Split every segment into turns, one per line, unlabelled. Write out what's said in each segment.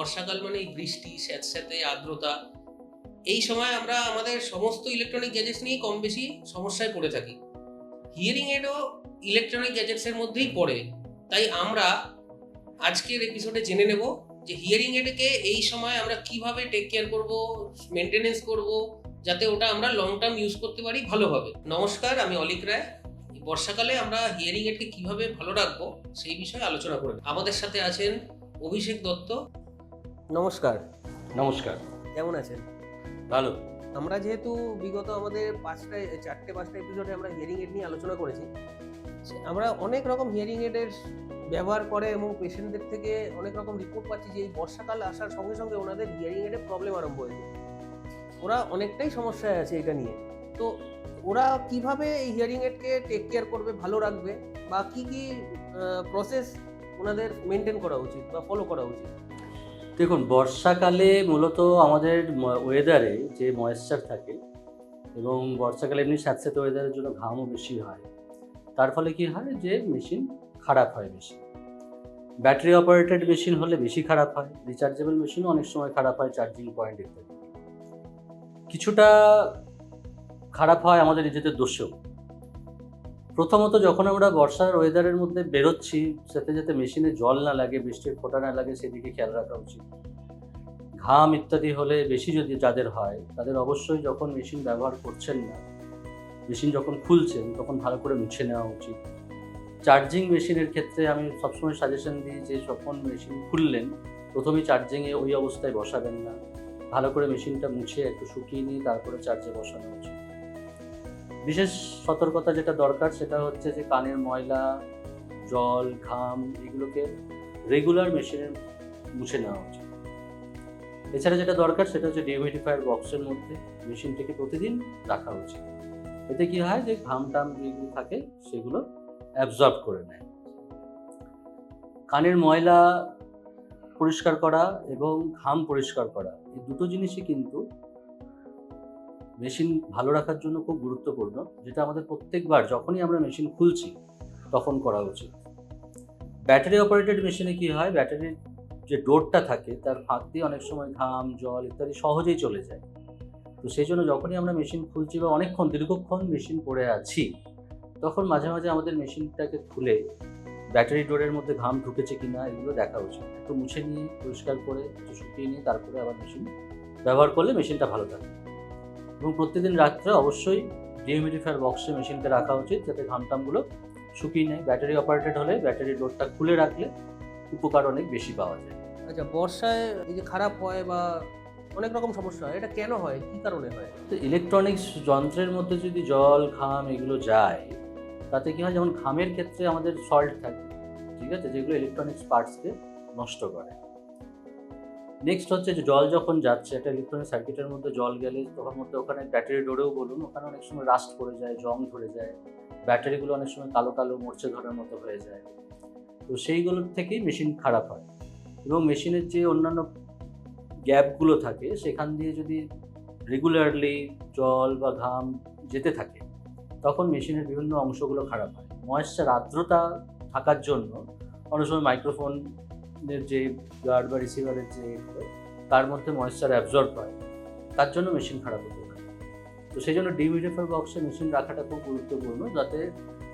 বর্ষাকাল মানেই বৃষ্টি, স্যাঁতস্যাঁতে আর্দ্রতা। এই সময় আমরা আমাদের সমস্ত ইলেকট্রনিক গ্যাজেটস নিয়ে কম বেশি সমস্যায় পড়ে থাকি। হিয়ারিং এডও ইলেকট্রনিক গ্যাজেটস এর মধ্যেই পড়ে। তাই আমরা আজকের এপিসোডে জেনে নেব যে হিয়ারিং এডকে এই সময় আমরা কিভাবে টেক কেয়ার করব, মেনটেনেন্স করব, যাতে ওটা আমরা লং টার্ম ইউজ করতে পারি ভালোভাবে। নমস্কার, আমি অলিক রায়। এই বর্ষাকালে আমরা হিয়ারিং এডকে কিভাবে ভালো রাখবো সেই বিষয়ে আলোচনা করব। আমাদের সাথে আছেন অভিষেক দত্ত। নমস্কার।
নমস্কার।
কেমন আছেন?
ভালো।
আমরা যেহেতু বিগত আমাদের 4-5টা এপিসোডে আমরা হিয়ারিং এড নিয়ে আলোচনা করেছি, আমরা অনেক রকম হিয়ারিং এডের ব্যবহার করে এবং পেশেন্টদের থেকে অনেক রকম রিপোর্ট পাচ্ছি যে এই বর্ষাকাল আসার সঙ্গে সঙ্গে ওনাদের হিয়ারিং এডে প্রবলেম আরম্ভ হয়েছে। ওরা অনেকটাই সমস্যায় আছে এটা নিয়ে। তো ওরা কিভাবে এই হিয়ারিং এডকে টেক কেয়ার করবে, ভালো রাখবে, বা কি কি প্রসেস ওনাদের মেনটেন করা উচিত বা ফলো করা উচিত?
দেখুন, বর্ষাকালে মূলত আমাদের ওয়েদারে যে ময়েশ্চার থাকে এবং বর্ষাকালে এমনি স্যাঁতস্যাঁতে ওয়েদারের জন্য ঘামও বেশি হয়, তার ফলে কি হয় যে মেশিন খারাপ হয় বেশি। ব্যাটারি অপারেটেড মেশিন হলে বেশি খারাপ হয়, রিচার্জেবল মেশিনও অনেক সময় খারাপ হয়, চার্জিং পয়েন্ট ইত্যাদি। কিছুটা খারাপ হয় আমাদের নিজেদের দোষেও। প্রথমত যখন আমরা বর্ষার ওয়েদারের মধ্যে বেরোচ্ছি, সাথে যাতে মেশিনে জল না লাগে, বৃষ্টির ফোঁটা না লাগে, সেদিকে খেয়াল রাখা উচিত। ঘাম ইত্যাদি হলে বেশি যদি যাদের হয়, তাদের অবশ্যই যখন মেশিন ব্যবহার করছেন না, মেশিন যখন খুলছেন তখন ভালো করে মুছে নেওয়া উচিত। চার্জিং মেশিনের ক্ষেত্রে আমি সবসময় সাজেশন দিই যে যখন মেশিন খুললেন প্রথমেই চার্জিংয়ে ওই অবস্থায় বসাবেন না, ভালো করে মেশিনটা মুছে একটু শুকিয়ে নিয়ে তারপরে চার্জে বসানো উচিত। বিশেষ সতর্কতা যেটা দরকার সেটা হচ্ছে যে কানের ময়লা, জল, ঘাম এগুলোকে রেগুলার মেশিনে মুছে নেওয়া উচিত। এছাড়া যেটা দরকার সেটা হচ্ছে ডিহিউমিডিফায়ার বক্সের মধ্যে মেশিনটিকে প্রতিদিন রাখা উচিত। এতে কি হয় যে ঘাম টাম যেগুলো থাকে সেগুলো অ্যাবজর্ব করে নেয়। কানের ময়লা পরিষ্কার করা এবং ঘাম পরিষ্কার করা এই দুটো জিনিসই কিন্তু মেশিন ভালো রাখার জন্য খুব গুরুত্বপূর্ণ, যেটা আমাদের প্রত্যেকবার যখনই আমরা মেশিন খুলছি তখন করা উচিত। ব্যাটারি অপারেটেড মেশিনে কি হয়, ব্যাটারির যে ডোরটা থাকে তার ফাঁক দিয়ে অনেক সময় ঘাম, জল ইত্যাদি সহজেই চলে যায়। তো সেই জন্য যখনই আমরা মেশিন খুলছি বা অনেকক্ষণ দীর্ঘক্ষণ মেশিন পড়ে আছি, তখন মাঝে মাঝে আমাদের মেশিনটাকে খুলে ব্যাটারি ডোরের মধ্যে ঘাম ঢুকেছে কিনা এগুলো দেখা উচিত। একটু মুছে নিয়ে পরিষ্কার করে একটু শুকিয়ে নিয়ে তারপরে আবার মেশিন ব্যবহার করলে মেশিনটা ভালো থাকে। এবং প্রতিদিন রাত্রে অবশ্যই ডিহিউমিডিফায়ার বক্সে মেশিনটা রাখা উচিত যাতে ঘামটামগুলো শুকিয়ে নেয়। ব্যাটারি অপারেটেড হলে ব্যাটারি ডোরটা খুলে রাখলে উপকার অনেক বেশি পাওয়া যায়।
আচ্ছা, বর্ষায় এই যে খারাপ হয় বা অনেক রকম সমস্যা হয়, এটা কেন হয়, কি কারণে হয়?
তো ইলেকট্রনিক্স যন্ত্রের মধ্যে যদি জল, ঘাম এগুলো যায়, তাতে কি হয়, যেমন ঘামের ক্ষেত্রে আমাদের সল্ট থাকে, ঠিক আছে, যেগুলো ইলেকট্রনিক্স পার্টসকে নষ্ট করে। নেক্সট হচ্ছে যে জল যখন যাচ্ছে একটা ইলেকট্রনিক সার্কিটের মধ্যে, জল গেলে তখন মধ্যে ওখানে ব্যাটারি ডোরেও বলুন, ওখানে অনেক সময় রাস্ট পড়ে যায়, জং ধরে যায়, ব্যাটারিগুলো অনেক সময় কালো কালো মরচে ধরার মতো হয়ে যায়। তো সেইগুলোর থেকেই মেশিন খারাপ হয়। এবং মেশিনের যে অন্যান্য গ্যাপগুলো থাকে সেখান দিয়ে যদি রেগুলারলি জল বা ঘাম যেতে থাকে তখন মেশিনের বিভিন্ন অংশগুলো খারাপ হয়। ময়েশ্চার, আর্দ্রতা থাকার জন্য অনেক সময় মাইক্রোফোনের যে গার্ড বা রিসিভারের যে তার মধ্যে ময়েশ্চার অ্যাবজর্ব হয়, তার জন্য মেশিন খারাপ হতে পারে। তো সেই জন্য ডিহিউমিডিফায়ার বক্সে মেশিন রাখাটা খুব গুরুত্বপূর্ণ, যাতে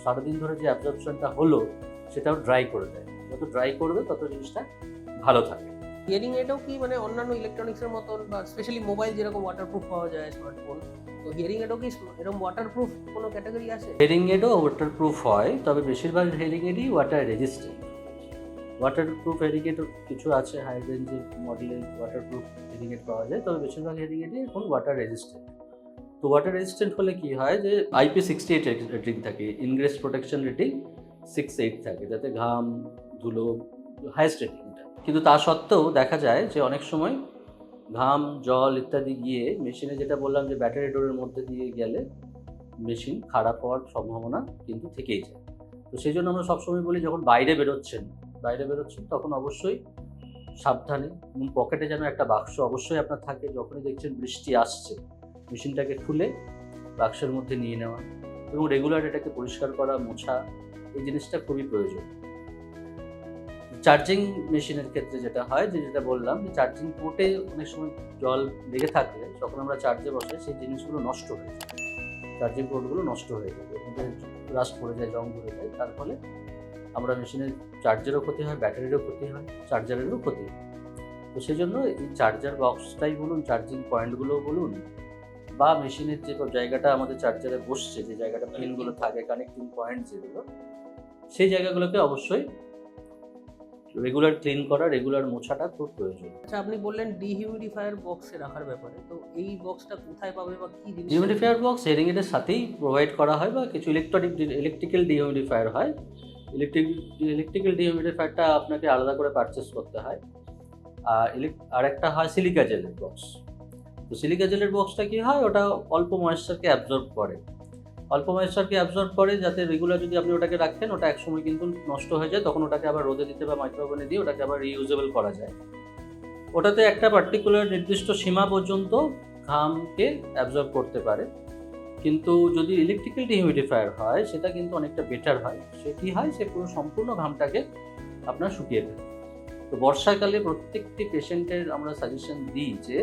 সারাদিন ধরে যে অ্যাবজর্পশনটা হলো সেটাও ড্রাই করে দেয়। যত ড্রাই করবে তত জিনিসটা ভালো থাকে।
হিয়ারিং এডও কি মানে অন্যান্য ইলেকট্রনিক্সের মতন, বা স্পেশালি মোবাইল যেরকম ওয়াটারপ্রুফ পাওয়া যায়, স্মার্টফোন, তো হিয়ারিং এডও কি এরকম ওয়াটারপ্রুফ কোনো ক্যাটাগরি আছে?
হেয়ারিং এডও ওয়াটারপ্রুফ হয়, তবে বেশিরভাগ হেয়ারিং এডই water resistant. Waterproof hearing aid কিছু আছে, হাই রেঞ্জের মডেলের ওয়াটারপ্রুফ হেয়ারিং এড পাওয়া যায়, তবে বেশিরভাগ হেয়ারিং এডই এখন ওয়াটার রেজিস্ট্যান্ট। তো ওয়াটার রেজিস্ট্যান্ট হলে কি হয় যে IP68 রেটিং থাকে, ইনগ্রেস প্রোটেকশন রেটিং 6.8 থাকে, যাতে ঘাম, ধুলো হাইয়েস্ট রেটিংটা। কিন্তু তা সত্ত্বেও দেখা যায় যে অনেক সময় ঘাম, জল ইত্যাদি গিয়ে মেশিনে, যেটা বললাম যে ব্যাটারি ডোরের মধ্যে দিয়ে গেলে মেশিন খারাপ হওয়ার সম্ভাবনা কিন্তু থেকেই যায়। তো সেই জন্য আমরা সবসময় বলি যখন বাইরে বেরোচ্ছেন তখন অবশ্যই সাবধানে, এবং পকেটে যেন একটা বাক্স অবশ্যই আপনার থাকে। যখনই দেখছেন বৃষ্টি আসছে, মেশিনটাকে খুলে বাক্সের মধ্যে নিয়ে নেওয়া এবং রেগুলার এটাকে পরিষ্কার করা, মোছা, এই জিনিসটা খুবই প্রয়োজন। চার্জিং মেশিনের ক্ষেত্রে যেটা হয়, যেটা বললাম, যে চার্জিং পোর্টে অনেক সময় জল লেগে থাকলে যখন আমরা চার্জে বসাই সেই জিনিসগুলো নষ্ট হয়ে যায়, চার্জিং পোর্টগুলো নষ্ট হয়ে যায়, রাস্ট পড়ে যায়, জং পড়ে যায়, তার ফলে আমরা মেশিনের চার্জেরও ক্ষতি হয়, ব্যাটারিরও ক্ষতি হয়, চার্জারেরও ক্ষতি হয়। তো সেই জন্য এই চার্জার বক্সটাই বলুন, চার্জিং পয়েন্টগুলো বলুন, বা মেশিনের যে জায়গাটা আমাদের চার্জারে বসছে, যে জায়গাটা পিনগুলো থাকে, কানেক্টিং পয়েন্ট যেগুলো, সেই জায়গাগুলোকে অবশ্যই রেগুলার ক্লিন করা, রেগুলার মোছাটা খুব প্রয়োজন।
আচ্ছা, আপনি বললেন ডিহিউমিডিফায়ার বক্সে রাখার ব্যাপারে, তো এই বক্সটা কোথায় পাবে বা কি জিনিস?
ডিহিউমিডিফায়ার বক্স হেরিংয়ের সাথেই প্রোভাইড করা হয়, বা কিছু ইলেকট্রিক্যাল ডিহিউমিডিফায়ার হয়। ইলেকট্রিক্যাল ডিহিউমিডিফায়ারটা আপনাকে আলাদা করে পারচেস করতে হয়। আর একটা হয় সিলিকা জেলের বক্স। তো সিলিকা জেলের বক্সটা কি হয়, ওটা অল্প ময়েশ্চারকে অ্যাবজর্ব করে, যাতে রেগুলার যদি আপনি ওটাকে রাখেন, ওটা একসময় কিন্তু নষ্ট হয়ে যায়, তখন ওটাকে আবার রোদে দিতে বা মাইক্রোওভেনে দিয়ে ওটাকে আবার রিইউজেবল করা যায়। ওটাতে একটা পার্টিকুলার নির্দিষ্ট সীমা পর্যন্ত ঘামকে অ্যাবজর্ব করতে পারে, কিন্তু যদি ইলেকট্রিক্যাল ডিহিউমিডিফায়ার হয় সেটা কিন্তু অনেকটা বেটার হয়। সে কী হয়, সে পুরো সম্পূর্ণ ঘামটাকে আপনার শুকিয়ে দেয়। তো বর্ষাকালে প্রত্যেকটি পেশেন্টের আমরা সাজেশন দিই যে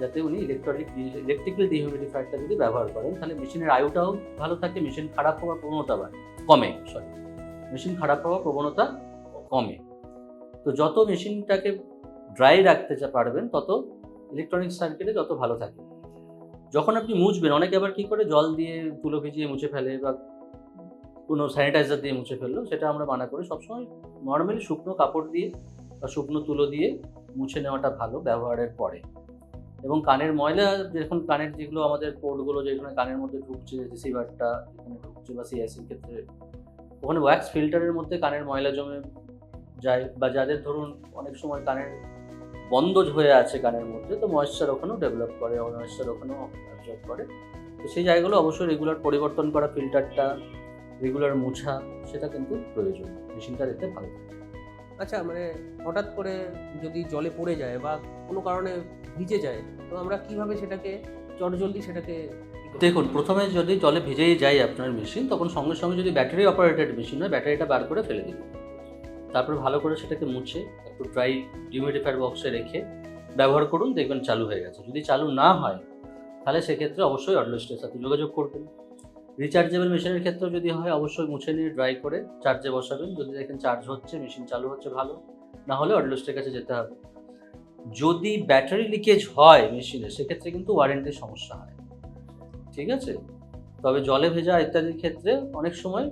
যাতে উনি ইলেকট্রিক্যাল ডিহিউমিডিফায়ারটা যদি ব্যবহার করেন, তাহলে মেশিনের আয়ুটাও ভালো থাকে, মেশিন খারাপ হওয়ার প্রবণতা মেশিন খারাপ হওয়ার প্রবণতা কমে। তো যত মেশিনটাকে ড্রাই রাখতে পারবেন, তত ইলেকট্রনিক সার্কিটে যত ভালো থাকে। যখন আপনি মুছবেন, অনেকে আবার কী করে, জল দিয়ে তুলো ভিজিয়ে মুছে ফেলে বা কোনো স্যানিটাইজার দিয়ে মুছে ফেললো, সেটা আমরা মানা করি। সবসময় নর্মালি শুকনো কাপড় দিয়ে বা শুকনো তুলো দিয়ে মুছে নেওয়াটা ভালো ব্যবহারের পরে। এবং কানের ময়লা, যখন কানের যেগুলো আমাদের পোর্টগুলো যেখানে কানের মধ্যে ঢুকছে, রিসিভারটা যেখানে ঢুকছে বা সিআইসির ক্ষেত্রে, ওখানে ওয়্যাক্স ফিল্টারের মধ্যে কানের ময়লা জমে যায়, বা যাদের ধরুন অনেক সময় কানের বন্ধ হয়ে আছে কানের মধ্যে, তো ময়েশ্চার ওখানেও ডেভেলপ করে, ময়েশ্চার ওখানেও অ্যাবজর্ব করে। তো সেই জায়গাগুলো অবশ্যই রেগুলার পরিবর্তন করা, ফিল্টারটা রেগুলার মোছা, সেটা কিন্তু প্রয়োজন, মেশিনটা দেখতে ভালো থাকে।
আচ্ছা, মানে হঠাৎ করে যদি জলে পড়ে যায় বা কোনো কারণে ভিজে যায়, তো আমরা কিভাবে সেটাকে চটজলদি সেটাকে
দেখুন, প্রথমে যদি জলে ভিজেই যায় আপনার মেশিন, তখন সঙ্গে সঙ্গে যদি ব্যাটারি অপারেটেড মেশিন হয়, ব্যাটারিটা বার করে ফেলে দিন। তারপর ভালো করে সেটাকে মুছে একটু ড্রাই ডিহিউমিডিফায়ার বক্সে রেখে ব্যবহার করুন, দেখবেন চালু হয়ে গেছে। যদি চালু না হয়, তাহলে সেক্ষেত্রে অবশ্যই অডলস্টের সাথে যোগাযোগ করবেন। রিচার্জেবল মেশিনের ক্ষেত্রেও যদি হয়, অবশ্যই মুছে নিয়ে ড্রাই করে চার্জে বসাবেন। যদি দেখেন চার্জ হচ্ছে, মেশিন চালু হচ্ছে, ভালো। না হলে অডলস্টের কাছে যেতে হবে। যদি ব্যাটারি লিকেজ হয় মেশিনে, সেক্ষেত্রে কিন্তু ওয়ারেন্টির সমস্যা হয়, ঠিক আছে? তবে জলে ভেজা ইত্যাদির ক্ষেত্রে অনেক সময়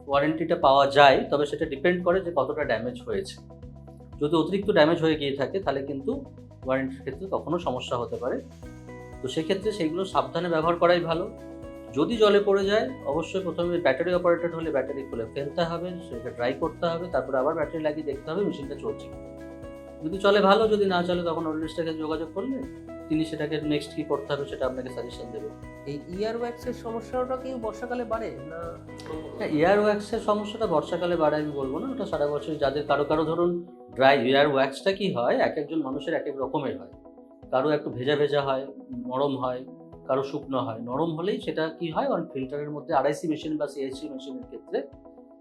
ওয়ারেন্টিটা পাওয়া যায়, তবে সেটা ডিপেন্ড করে যে কতটা ড্যামেজ হয়েছে। যদি অতিরিক্ত ড্যামেজ হয়ে গিয়ে থাকে, তাহলে কিন্তু ওয়ারেন্টির ক্ষেত্রে কখনো সমস্যা হতে পারে। তো সেক্ষেত্রে সেইগুলো সাবধানে ব্যবহার করাই ভালো। যদি জলে পড়ে যায়, অবশ্যই প্রথমে ব্যাটারি অপারেটেড হলে ব্যাটারি খুলে ফেলতে হবে, সেটা ড্রাই করতে হবে, তারপরে আবার ব্যাটারি লাগিয়ে দেখতে হবে মেশিনটা চলছে। যদি চলে ভালো, যদি না চলে তখন অডিস্টের কাছে যোগাযোগ করলে তিনি সেটাকে নেক্সট কী করতে হবে সেটা আপনাকে সাজেশন দেবে।
এই ইয়ার ওয়্যাক্সের সমস্যাটা কি বর্ষাকালে বাড়ে না?
হ্যাঁ, এয়ার ওয়্যাক্সের সমস্যাটা বর্ষাকালে বাড়ে আমি বলবো না, ওটা সারা বছর। যাদের কারো ধরুন ড্রাই এয়ার ওয়্যাক্সটা কী হয়, এক একজন মানুষের এক এক রকমের হয়। কারো একটু ভেজা ভেজা হয়, নরম হয়, কারো শুকনো হয়। নরম হলেই সেটা কী হয়, অন ফিল্টারের মধ্যে আরআইসি মেশিন বা সিএইচসি মেশিনের ক্ষেত্রে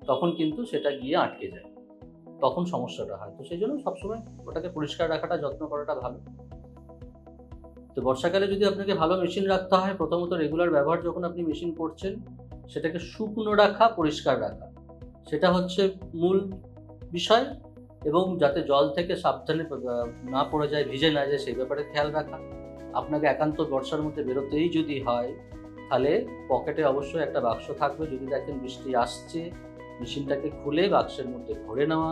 তখন কিন্তু সেটা গিয়ে আটকে যায়, তখন সমস্যাটা হয়। তো সেই জন্য সবসময় ওটাকে পরিষ্কার রাখাটা, যত্ন করাটা ভালো। তো বর্ষাকালে যদি আপনাকে ভালো মেশিন রাখতে হয়, প্রথমত রেগুলার ব্যবহার যখন আপনি মেশিন করছেন, সেটাকে শুকনো রাখা, পরিষ্কার রাখা, সেটা হচ্ছে মূল বিষয়। এবং যাতে জল থেকে সাবধানে না পড়ে যায়, ভিজে না যায়, সেই ব্যাপারে খেয়াল রাখা। আপনাকে একান্ত বর্ষার মধ্যে বেরোতেই যদি হয়, তাহলে পকেটে অবশ্যই একটা বাক্স থাকবে। যদি দেখেন বৃষ্টি আসছে, মেশিনটাকে খুলে বাক্সের মধ্যে ভরে নেওয়া,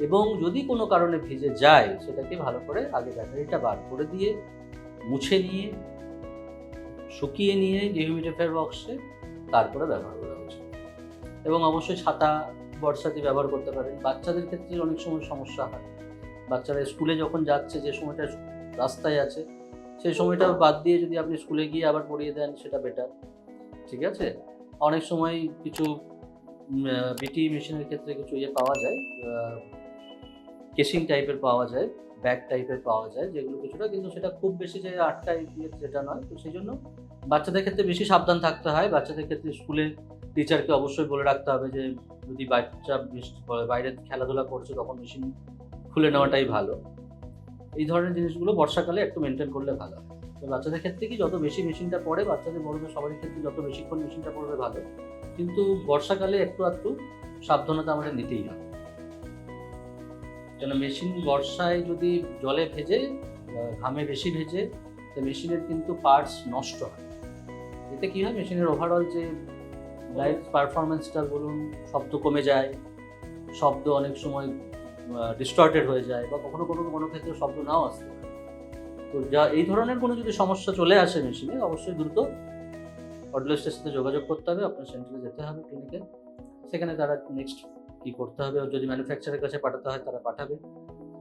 এবং যদি কোনো কারণে ভিজে যায়, সেটাকে ভালো করে আগে ব্যাটারিটা বার করে দিয়ে মুছে নিয়ে, শুকিয়ে নিয়ে ডিহিউমিডিফায়ার বক্সে তারপরে ব্যবহার করা উচিত। এবং অবশ্যই ছাতা বর্ষাতে ব্যবহার করতে পারেন। বাচ্চাদের ক্ষেত্রে অনেক সময় সমস্যা হয়, বাচ্চারা স্কুলে যখন যাচ্ছে, যে সময়টা রাস্তায় আছে, সেই সময়টা বাদ দিয়ে যদি আপনি স্কুলে গিয়ে আবার পড়িয়ে দেন, সেটা বেটার, ঠিক আছে? অনেক সময় কিছু বিটি মেশিনের ক্ষেত্রে কিছু পাওয়া যায়, কেসিং টাইপের পাওয়া যায়, ব্যাগ টাইপের পাওয়া যায়, যেগুলো কিছুটা, কিন্তু সেটা খুব বেশি যে আটকায় সেটা নয়। তো সেই জন্য বাচ্চাদের ক্ষেত্রে বেশি সাবধান থাকতে হয়। বাচ্চাদের ক্ষেত্রে স্কুলে টিচারকে অবশ্যই বলে রাখতে হবে যে যদি বাচ্চা বাইরে খেলাধুলা করছে তখন মেশিন খুলে নেওয়াটাই ভালো। এই ধরনের জিনিসগুলো বর্ষাকালে একটু মেনটেন করলে ভালো হয়। তো বাচ্চাদের ক্ষেত্রে কি যত বেশি মেশিনটা পড়ে, বাচ্চাদের বড়দের সবারই ক্ষেত্রে যত বেশিক্ষণ মেশিনটা পড়বে ভালো, কিন্তু বর্ষাকালে একটু আধটু সাবধানতা আমাদের নিতেই হবে। কেন মেশিন বর্ষায় যদি জলে ভেজে, ঘামে বেশি ভেজে, তো মেশিনের কিন্তু পার্টস নষ্ট হয়। এতে কী হয়, মেশিনের ওভারঅল যে লাইফ পারফরমেন্সটা বলুন, শব্দ কমে যায়, শব্দ অনেক সময় ডিস্টর্টেড হয়ে যায়, বা কখনো কোনো ক্ষেত্রে শব্দ নাও আসতে পারে। তো এই ধরনের কোনো যদি সমস্যা চলে আসে মেশিনে, অবশ্যই দ্রুত অডিওলজিস্টের সাথে যোগাযোগ করতে হবে, আপনার সেন্টারে যেতে হবে ক্লিনিকে। সেখানে তারা নেক্সট কী করতে হবে, যদি ম্যানুফ্যাকচারের কাছে পাঠাতে হয় তারা পাঠাবে।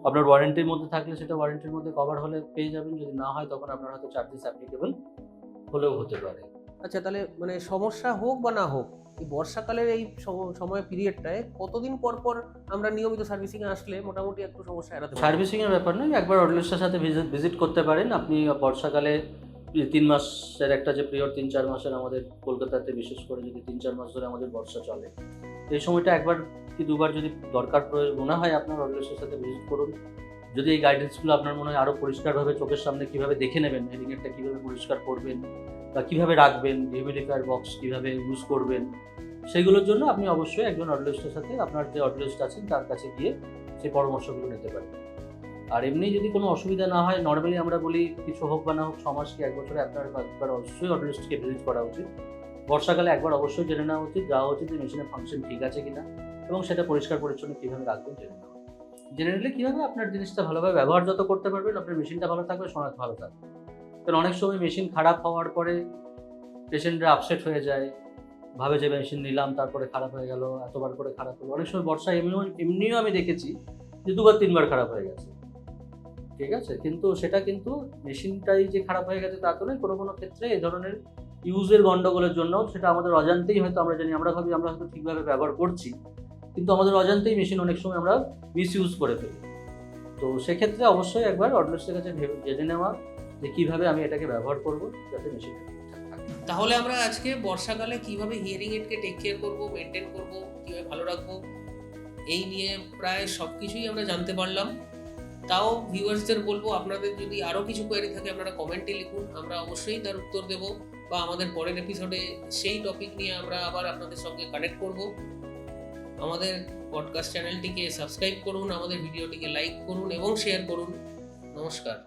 আপনার ওয়ারেন্টির মধ্যে থাকলে সেটা ওয়ারেন্টির মধ্যে কভার হলে পেয়ে যাবেন, যদি না হয় তখন আপনার হয়তো চার্জেস অ্যাপ্লিকেবল হলেও হতে পারে।
আচ্ছা, তাহলে মানে সমস্যা হোক বা না হোক, এই বর্ষাকালের এই সময় পিরিয়ডটায় কতদিন পর পর আমরা নিয়মিত সার্ভিসিং এ আসলে মোটামুটি একটু সমস্যা এড়াতে পারবো?
সার্ভিসিংয়ের ব্যাপার নয়, একবার অডিওলজিস্টের সাথে ভিজিট করতে পারেন আপনি। বর্ষাকালে 3 মাসের একটা যে পিরিয়ড, 3-4 মাসের আমাদের কলকাতাতে বিশেষ করে যদি 3-4 মাস ধরে আমাদের বর্ষা চলে, এই সময়টা একবার কি দুবার যদি দরকার মনে হয় আপনার অডিওলজিস্টের সাথে ভিজিট করুন। যদি এই গাইডেন্সগুলো আপনার মনে হয় আরও পরিষ্কারভাবে চোখের সামনে কীভাবে দেখে নেবেন, হেডিংয়েরটা কীভাবে পরিষ্কার করবেন বা কীভাবে রাখবেন, ডিহিউমিডিফায়ার বক্স কীভাবে ইউজ করবেন, সেগুলোর জন্য আপনি অবশ্যই একজন অডিওলজিস্টের সাথে, আপনার যে অডিওলজিস্ট আছেন তার কাছে গিয়ে সেই পরামর্শগুলো নিতে পারেন। আর এমনি যদি কোনো অসুবিধা না হয়, নর্মালি আমরা বলি কিছু হোক বা না হোক 6 মাস কি 1 বছরে আপনার একবার অবশ্যই অডিওলজিস্টকে ভিজিট করা উচিত। বর্ষাকালে একবার অবশ্যই জেনে নেওয়া উচিত, যাওয়া উচিত যে মেশিনের ফাংশন ঠিক আছে কিনা এবং সেটা পরিষ্কার পরিচ্ছন্ন কীভাবে রাখবেন জেনে নিলে কী হবে, আপনার জিনিসটা ভালোভাবে ব্যবহার যত করতে পারবেন, আপনার মেশিনটা ভালো থাকবে, সোনাত ভালো থাকবে। কারণ অনেক সময় মেশিন খারাপ হওয়ার পরে পেশেন্টরা আপসেট হয়ে যায়, ভাবে যে মেশিন নিলাম তারপরে খারাপ হয়ে গেল, এতবার করে খারাপ হলো। অনেক সময় বর্ষায় এমনিও আমি দেখেছি যে 2-3 বার খারাপ হয়ে গেছে, ঠিক আছে, কিন্তু সেটা কিন্তু মেশিনটাই যে খারাপ হয়ে গেছে তা তো নয়। কোনো ক্ষেত্রে এই ধরনের ইউজের গন্ডগোলের জন্য সেটা আমাদের অজান্তেই হয়তো আমরা জানি, আমরা ভাবি আমরা হয়তো ঠিকভাবে ব্যবহার করছি, কিন্তু আমাদের অজান্তেই মেশিন অনেক সময় আমরা মিসইউজ করে ফেলি। তো সেক্ষেত্রে অবশ্যই একবার অডিওলজিস্টের কাছে জেনে নেওয়া যে কীভাবে আমি এটাকে ব্যবহার করব যাতে মেশিনটা ঠিকঠাক থাকে। তাহলে আমরা আজকে বর্ষাকালে কিভাবে হিয়ারিং এডকে টেক কেয়ার করব, মেনটেন করব, কীভাবে ভালো রাখবো, এই নিয়ে প্রায় সব কিছুই আমরা জানতে পারলাম। তাও ভিউয়ার্সদের বলবো, আপনাদের যদি আরও কিছু কোয়েরি থাকে আপনারা কমেন্টে লিখুন, আমরা অবশ্যই তার উত্তর দেব, বা আমাদের পরের এপিসোডে সেই টপিক নিয়ে আমরা আবার আপনাদের সঙ্গে কানেক্ট করব। আমাদের পডকাস্ট চ্যানেলটিকে সাবস্ক্রাইব করুন, আমাদের ভিডিওটিকে লাইক করুন এবং শেয়ার করুন। নমস্কার।